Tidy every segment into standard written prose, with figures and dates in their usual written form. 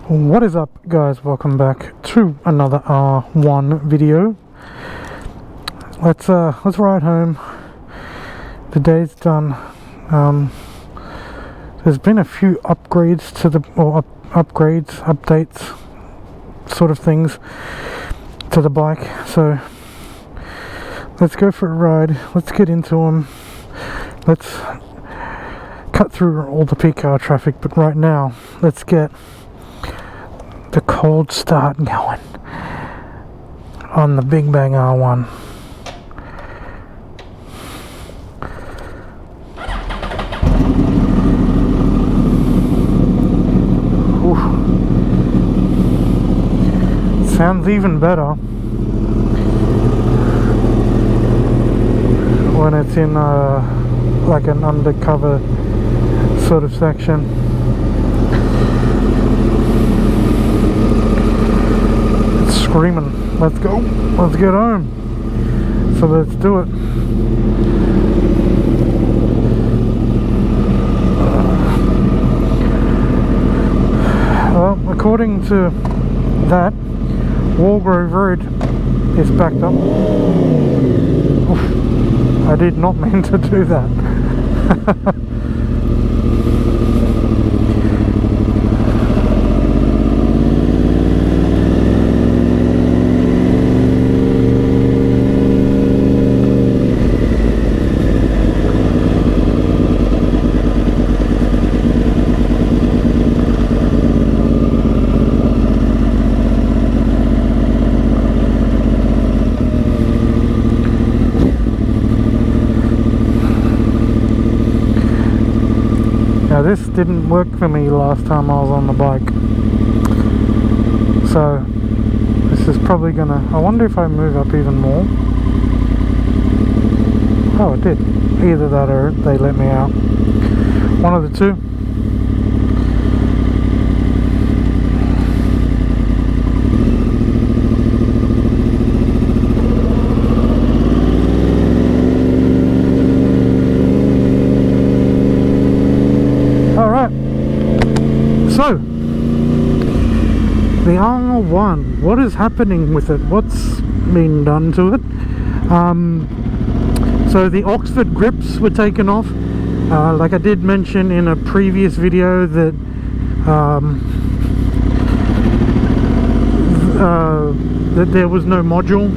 What is up, guys? Welcome back to another R1 video. Let's ride home. The day's done. There's been a few upgrades to the updates sort of things to the bike, so let's go for a ride. Let's get into them. Let's cut through all the peak hour traffic, but right now let's get the cold start going on the Big Bang R1. Oof. Sounds even better when it's in like an undercover sort of section. It's screaming, let's go, let's get home. So let's do it. Well, according to that, Walgrove Road is backed up. Oof, I did not mean to do that. This didn't work for me last time I was on the bike, so this is probably gonna, I wonder if I move up even more. Oh, it did. Either that or they let me out. One of the two. So, the R1, what is happening with it? What's been done to it? So the Oxford grips were taken off. Like I did mention in a previous video that that there was no module.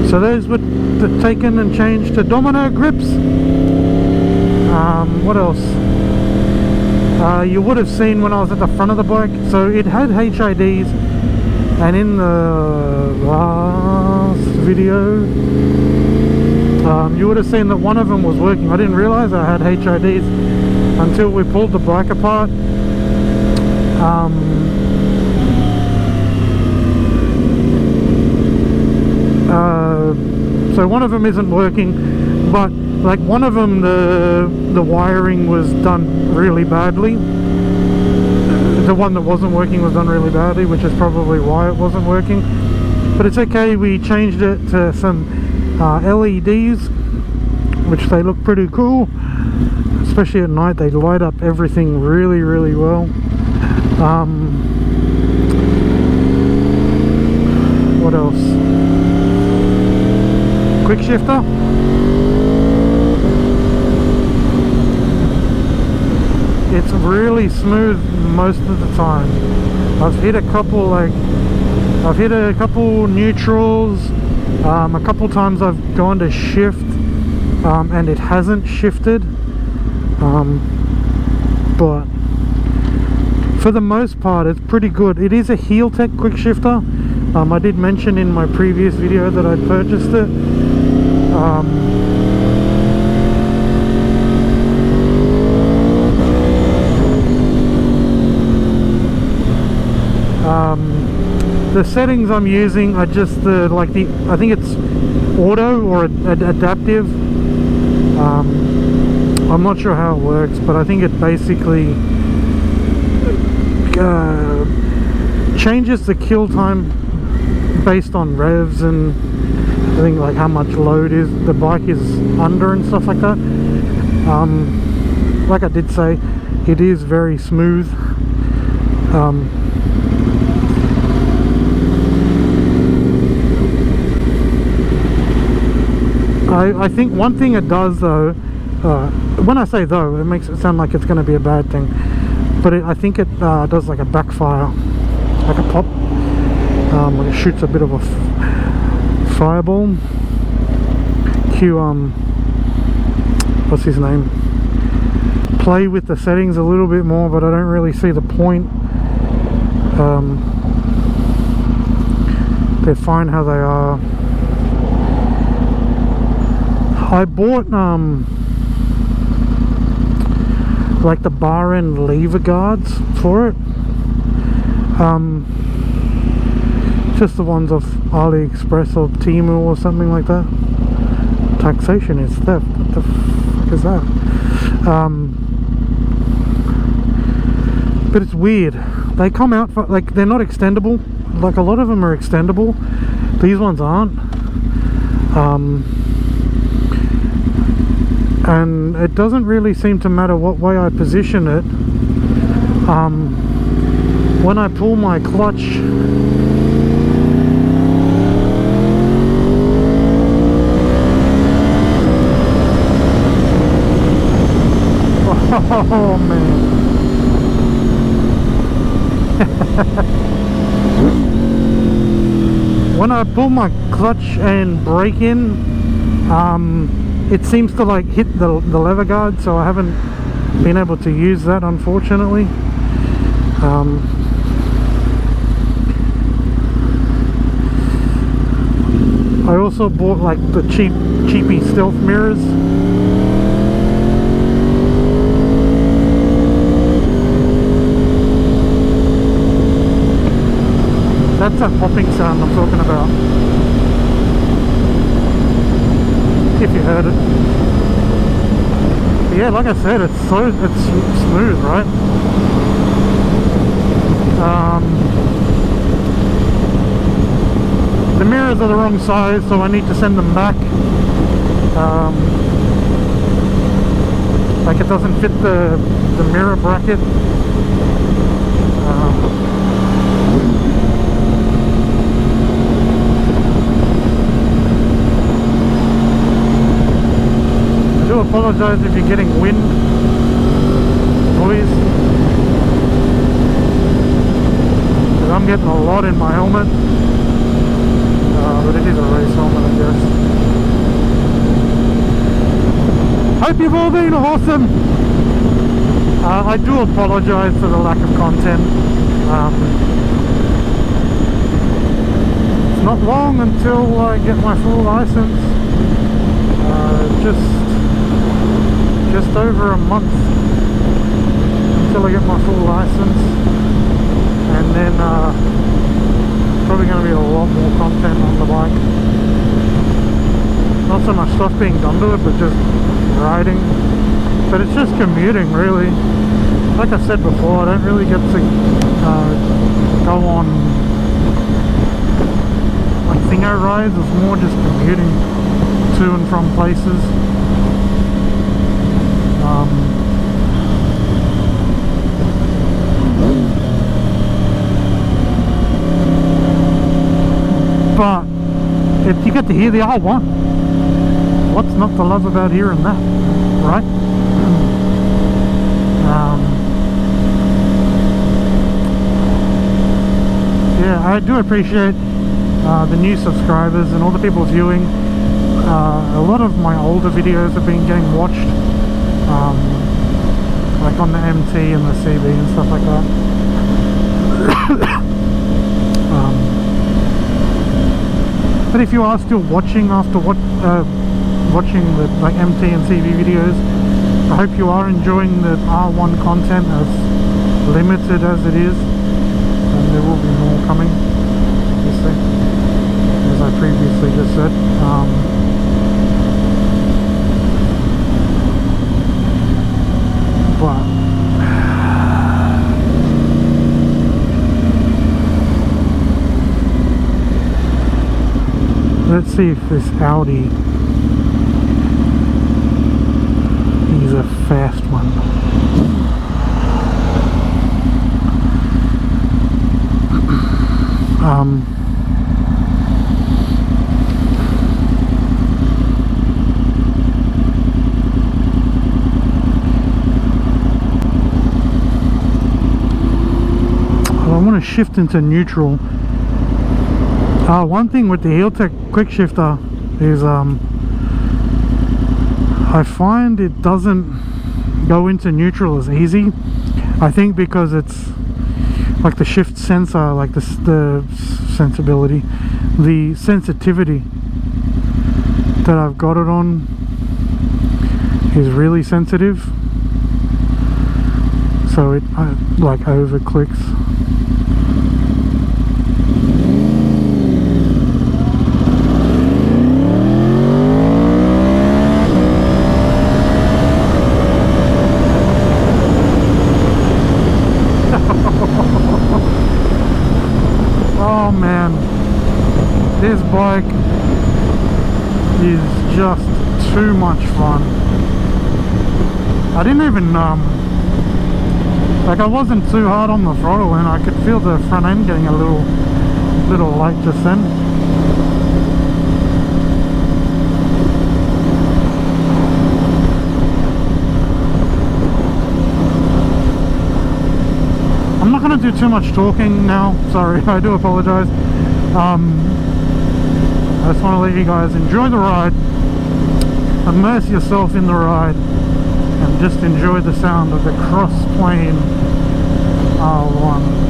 So those were taken and changed to domino grips. What else? You would have seen when I was at the front of the bike, so it had HIDs, and in the last video you would have seen that one of them was working. I didn't realize I had HIDs until we pulled the bike apart. So one of them isn't working, but like one of them, the wiring was done really badly. The one that wasn't working was done really badly, which is probably why it wasn't working. But it's okay, we changed it to some LEDs, which they look pretty cool. Especially at night, they light up everything really, really well. What else? Quickshifter. It's really smooth most of the time. I've hit a couple neutrals, a couple times I've gone to shift and it hasn't shifted, but for the most part it's pretty good. It is a Healtech Quickshifter. I did mention in my previous video that I'd purchased it. The settings I'm using are just I think it's auto or adaptive. I'm not sure how it works, but I think it basically changes the kill time based on revs and I think like how much load the bike is under and stuff like that. Like I did say, it is very smooth. I think one thing it does though, when I say though, it makes it sound like it's going to be a bad thing, but I think it does like a backfire, like a pop, like it shoots a bit of a fireball. Cue what's his name, play with the settings a little bit more, but I don't really see the point. They're fine how they are. I bought like the bar end lever guards for it, just the ones off AliExpress or Temu or something like that. Taxation is theft, what the fuck is that? But it's weird, they come out for, like, they're not extendable. Like a lot of them are extendable, these ones aren't. And it doesn't really seem to matter what way I position it. When I pull my clutch, oh man. When I pull my clutch and brake in, it seems to like hit the lever guard, so I haven't been able to use that, unfortunately. I also bought like the cheapy stealth mirrors. That's that popping sound I'm talking about, if you heard it. But yeah, like I said, it's smooth, right? The mirrors are the wrong size, so I need to send them back. Like it doesn't fit the mirror bracket. I do apologize if you're getting wind noise, because I'm getting a lot in my helmet. But it is a race helmet, I guess. Hope you've all been awesome. I do apologize for the lack of content. It's not long until I get my full license. Just over a month until I get my full license, and then probably going to be a lot more content on the bike. Not so much stuff being done to it, but just riding. But it's just commuting, really. Like I said before, I don't really get to go on like thingo rides. It's more just commuting to and from places. But if you get to hear the R1, what's not to love about hearing that, right? Yeah, I do appreciate the new subscribers and all the people viewing. A lot of my older videos have been getting watched, like on the MT and the CB and stuff like that. But if you are still watching after watching the like MT and CV videos, I hope you are enjoying the R1 content, as limited as it is, and there will be more coming, obviously, as I previously just said. But let's see if this Audi is a fast one. I want to shift into neutral. One thing with the Healtech Quickshifter is I find it doesn't go into neutral as easy. I think because it's like the shift sensor, like the sensibility, the sensitivity that I've got it on is really sensitive, so it like over clicks. Oh man, this bike is just too much fun. I didn't even like I wasn't too hard on the throttle, and I could feel the front end getting a little light just then. I'm not going to do too much talking now, sorry, I do apologise. I just want to let you guys enjoy the ride, immerse yourself in the ride, and just enjoy the sound of the cross-plane R1.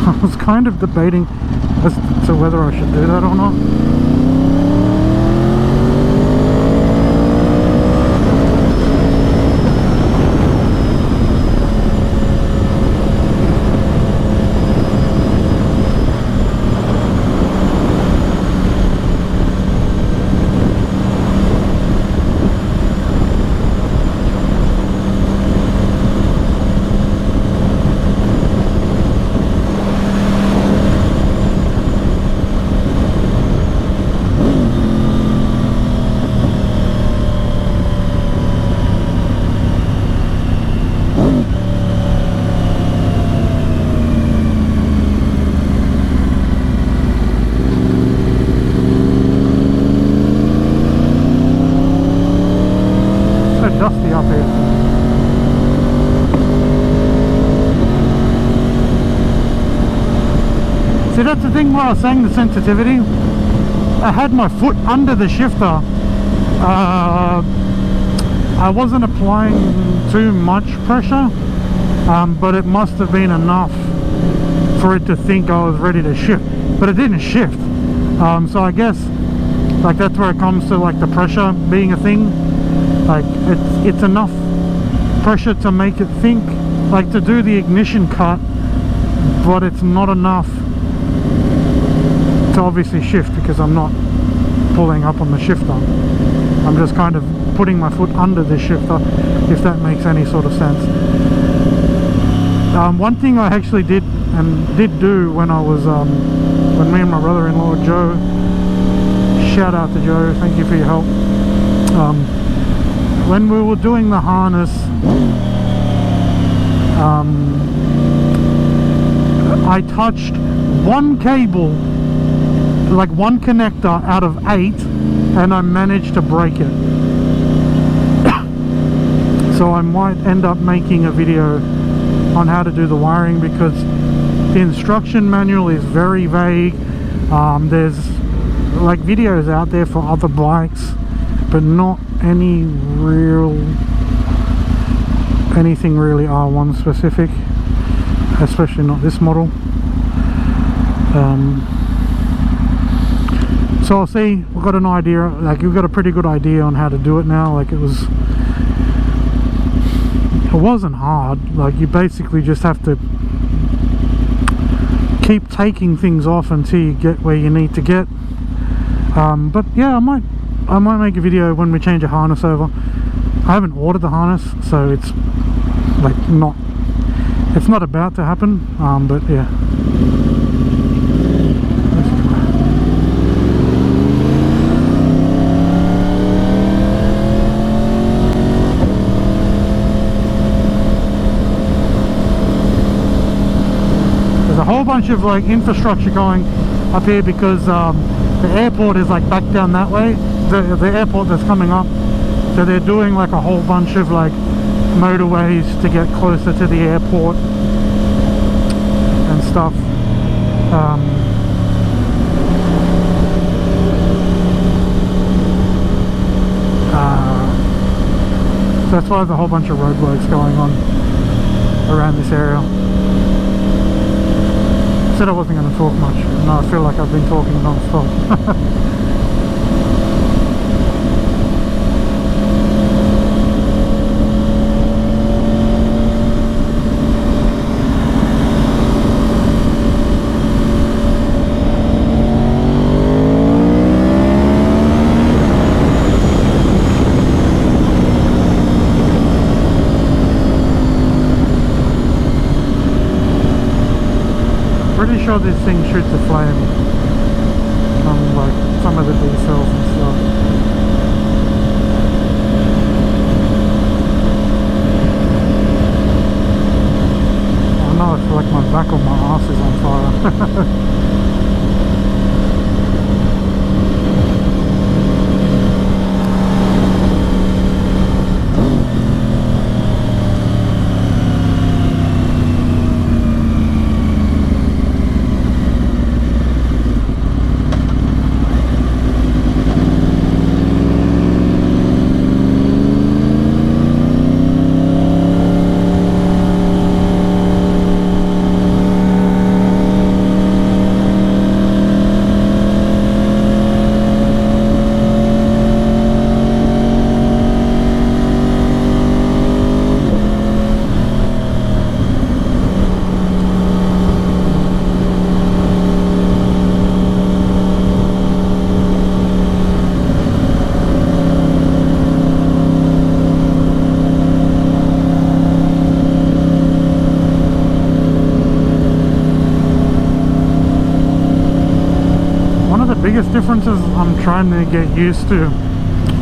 I was kind of debating as to whether I should do that or not. Dusty up here. See, that's the thing where I was saying the sensitivity. I had my foot under the shifter. I wasn't applying too much pressure, but it must have been enough for it to think I was ready to shift, but it didn't shift. So I guess like that's where it comes to like the pressure being a thing. Like it's enough pressure to make it think, like to do the ignition cut, but it's not enough to obviously shift because I'm not pulling up on the shifter. I'm just kind of putting my foot under the shifter, if that makes any sort of sense. One thing I actually did do when I was when me and my brother-in-law Joe, shout out to Joe, thank you for your help. When we were doing the harness, I touched one cable, like one connector out of 8, and I managed to break it. So I might end up making a video on how to do the wiring, because the instruction manual is very vague. There's like videos out there for other bikes, but not anything really R1 specific, especially not this model. So I'll see, we've got an idea, like we've got a pretty good idea on how to do it now. Like it was wasn't hard. Like, you basically just have to keep taking things off until you get where you need to get. But yeah, I might make a video when we change a harness over. I haven't ordered the harness, so it's like it's not about to happen, but yeah. There's a whole bunch of like infrastructure going up here because the airport is like back down that way, the airport that's coming up. So they're doing like a whole bunch of like motorways to get closer to the airport and stuff. So that's why there's a whole bunch of roadworks going on around this area. I said I wasn't going to talk much. No, I feel like I've been talking non-stop. Pretty sure this thing shoots a flame on like some of the B cells and stuff. Oh no, I feel like my back or my ass is on fire. Biggest differences I'm trying to get used to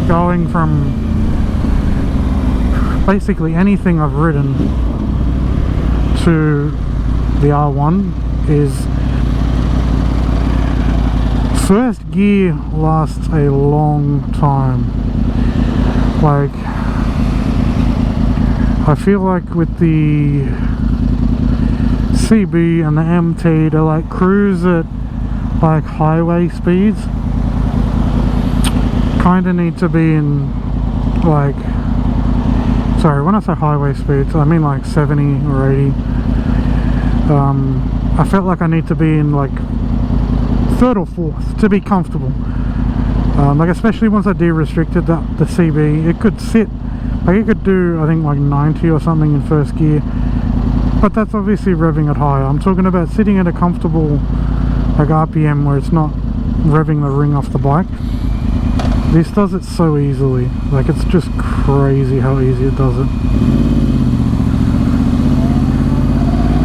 going from basically anything I've ridden to the R1 is first gear lasts a long time. Like, I feel like with the CB and the MT, to like cruise at like highway speeds, kind of need to be in like, sorry, when I say highway speeds I mean like 70 or 80. I felt like I need to be in like third or fourth to be comfortable. Like especially once I de-restricted the CB, it could sit like, it could do I think like 90 or something in first gear, but that's obviously revving it higher. I'm talking about sitting at a comfortable like RPM where it's not revving the ring off the bike. This does it so easily. Like, it's just crazy how easy it does it.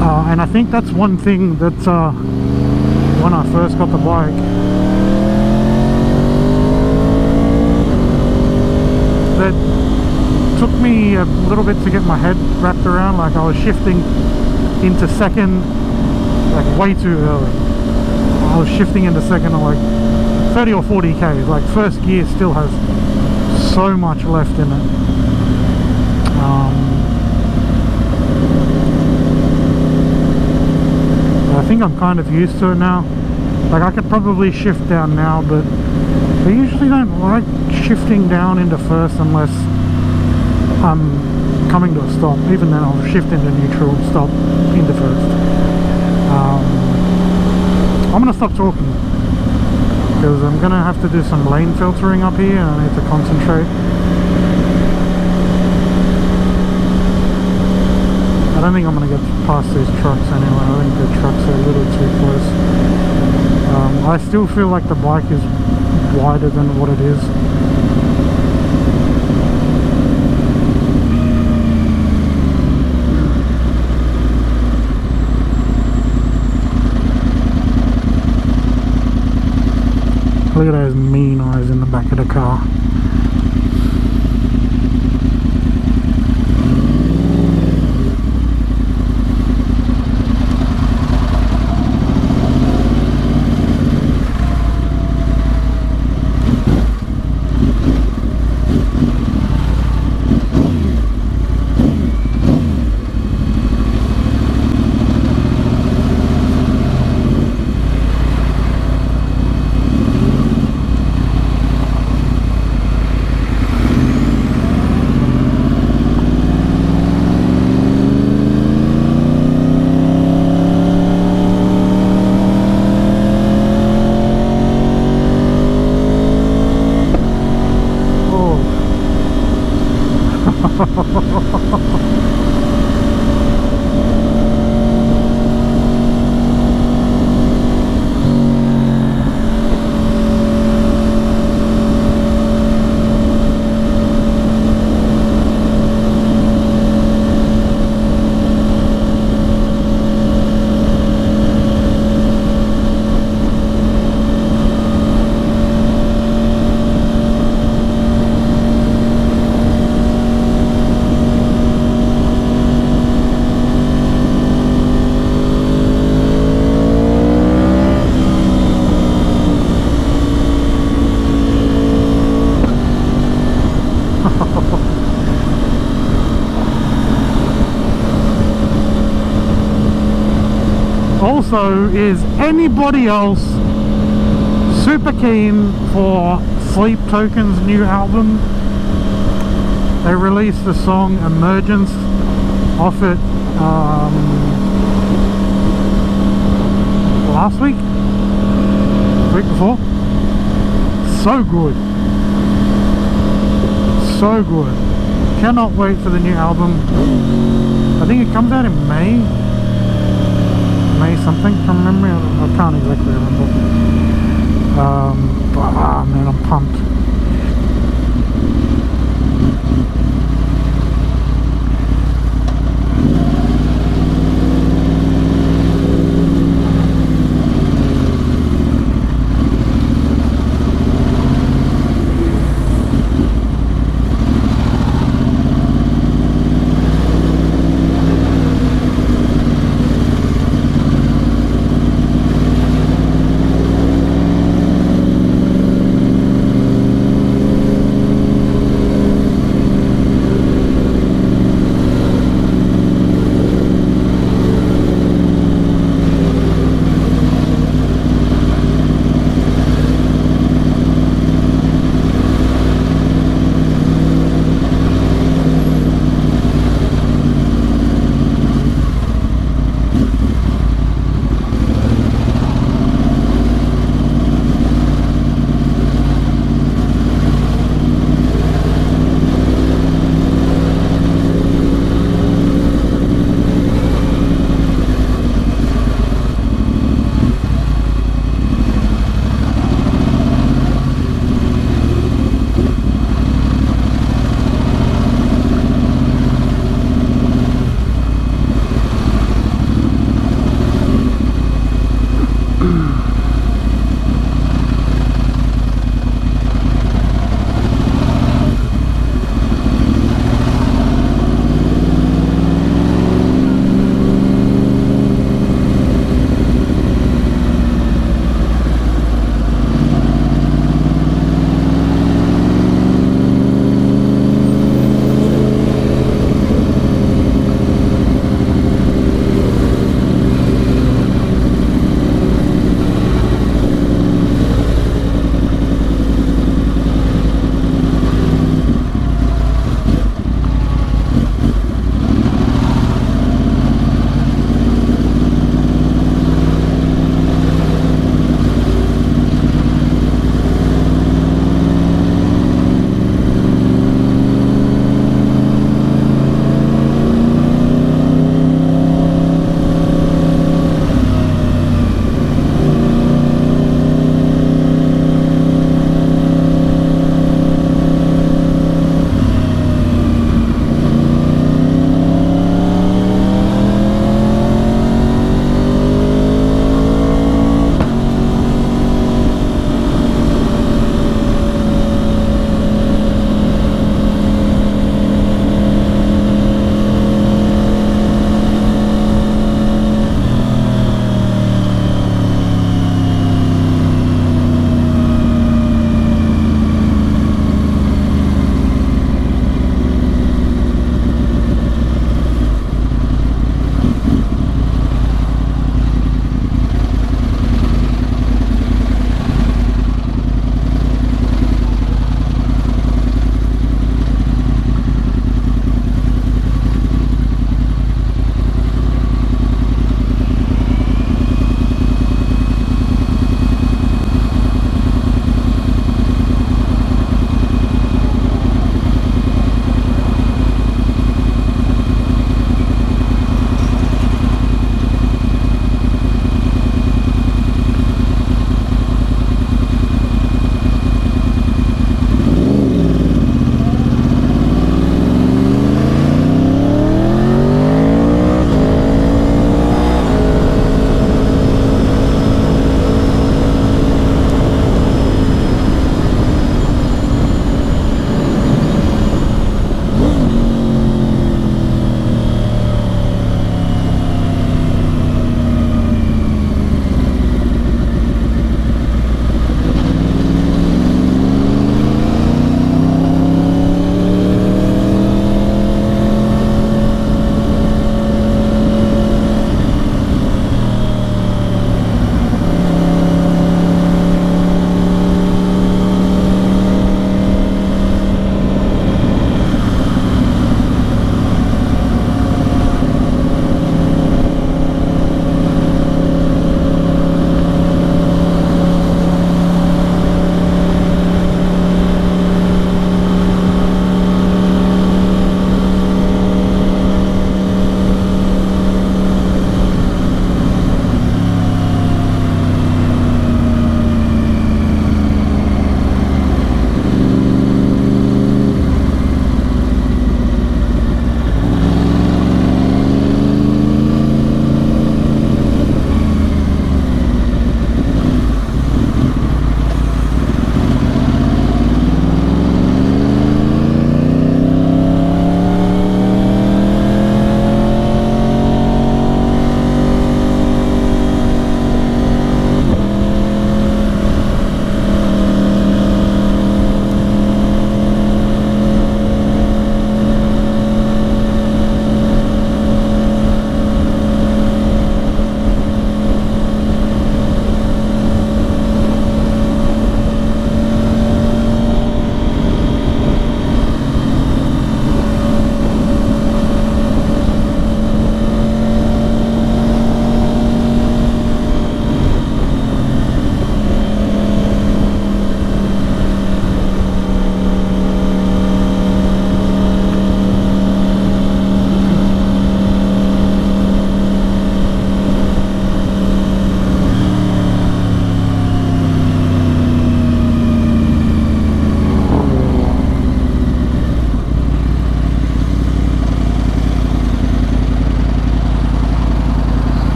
And I think that's one thing that when I first got the bike, that took me a little bit to get my head wrapped around. Like, I was shifting into second like way too early. I was shifting into second at like 30 or 40 k's. Like, first gear still has so much left in it. I think I'm kind of used to it now. Like, I could probably shift down now, but I usually don't like shifting down into first unless I'm coming to a stop. Even then I'll shift into neutral and stop into first. I'm going to stop talking because I'm going to have to do some lane filtering up here and I need to concentrate. don't think I'm going to get past these trucks anyway. I think the trucks are a little too close. I still feel like the bike is wider than what it is. Look at those mean eyes in the back of the car. Also, is anybody else super keen for Sleep Token's new album? They released the song Emergence off it last week? Week before? So good. So good. Cannot wait for the new album. I think it comes out in May something from memory. I can't exactly remember. But man, I'm pumped.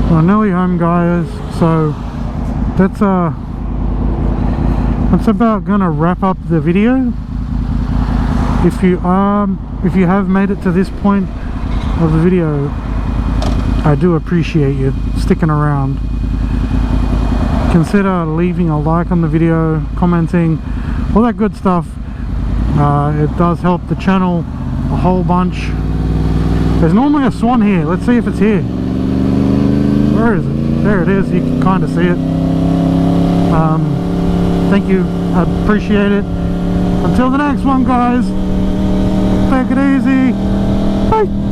We're nearly home, guys, so that's about gonna wrap up the video. If you have made it to this point of the video, I do appreciate you sticking around. Consider leaving a like on the video, commenting, all that good stuff. It does help the channel a whole bunch. There's normally a swan here. Let's see if it's here. Where is it? There it is. You can kind of see it. Thank you. I appreciate it. Until the next one, guys. Take it easy. Bye.